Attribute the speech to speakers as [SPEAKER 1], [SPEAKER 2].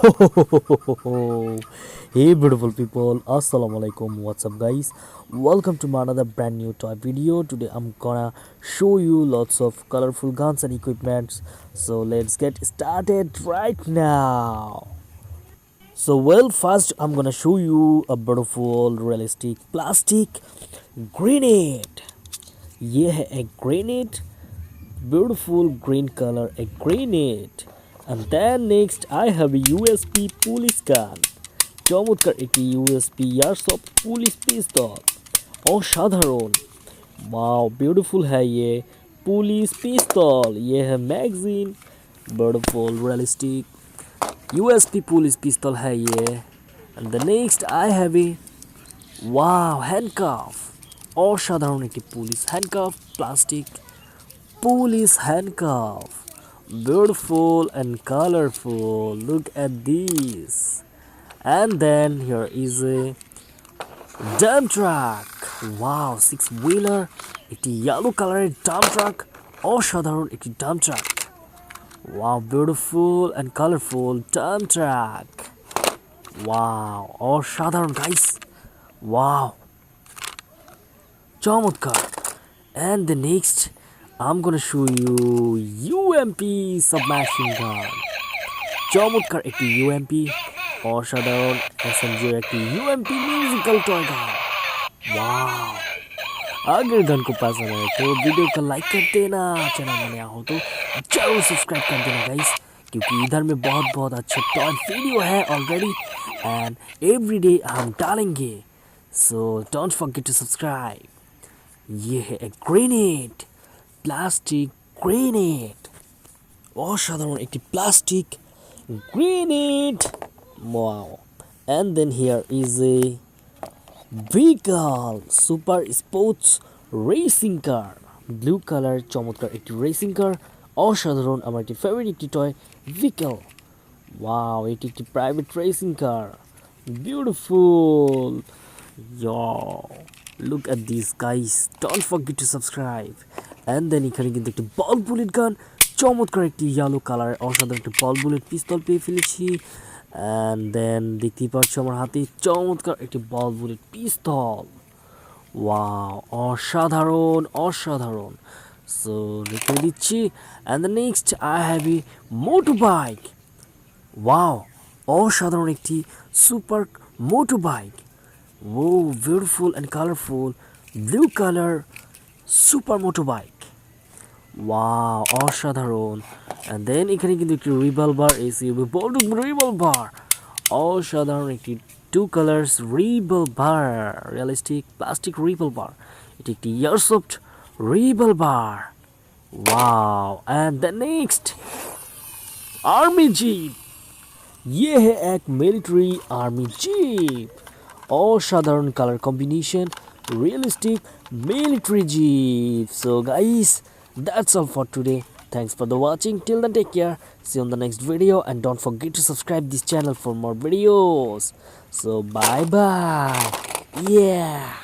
[SPEAKER 1] Hey beautiful people, assalamu alaikum. What's up guys? Welcome to my another brand new toy video. Today I'm gonna show you lots of colorful guns and equipments. So let's get started right now. First I'm gonna show you a beautiful realistic plastic grenade. ये है एक grenade, beautiful green color, a grenade. And then next I have a USP police gun. চমৎকার একটি USP এয়ারসফট police পিস্তল असाधारण wow beautiful है ये police पिस्तौल ये है magazine beautiful realistic USP police पिस्तौल है ये and the next I have a wow handcuff असाधारण একটি police handcuff plastic police handcuff beautiful and colorful look at this. And then here is a dump truck. Wow, six-wheeler. It's a yellow color dump truck. অসাধারণ একটি dump truck. Wow, beautiful and colorful dump truck. Wow, অসাধারণ guys. Wow, চমৎকার. And the next, I'm gonna show you UMP submachine gun. চমৎকার একটি UMP. असाधारण SMG एक UMP musical toy gun वाह अगर गन को पसंद है तो वीडियो को लाइक कर देना चैनल में नया हो तो जरूर सब्सक्राइब कर देना गाइस क्योंकि इधर में बहुत बहुत अच्छे टॉय वीडियो है ऑलरेडी एंड एवरी डे हम डालेंगे so don't forget to subscribe ये है एक ग्रेनेड प्लास्टिक ग्रेनेड असाधारण एक plastic grenade wow and then here is a vehicle super sports racing car blue color চমৎকার একটি রেসিং কার অসাধারণ আমার একটি ফেভারিট একটি টয় vehicle wow এটি একটি private racing car beautiful yo look at these guys don't forget to subscribe and then এখানে কিন্তু একটি বল বুলেট গান চমৎকার একটি ইয়েলো কালার অসাধারণ একটি বল বুলেট পিস্তল পেয়ে ফেলেছি and then দেখতে পাচ্ছ আমার হাতে চমৎকার একটি বল বুলেট পিস্তল ওয়াও অসাধারণ অসাধারণ সো রেখে দিচ্ছি and the next I have a motorbike wow অসাধারণ একটি সুপার motorbike ও beautiful and colorful blue color super motorbike wow অসাধারণ and then এখানে কিন্তু একটি রিভলভার এসইউভি বড় রিভলভার অসাধারণ একটি two colours revolver realistic plastic revolver এটি একটি airsoft revolver wow and the next army jeep ये है एक मिलिट्री आर्मी जीप असाधारण colour combination realistic military jeep so guys that's all for today thanks for the watching till then take care see you on the next video and don't forget to subscribe this channel for more videos so bye bye yeah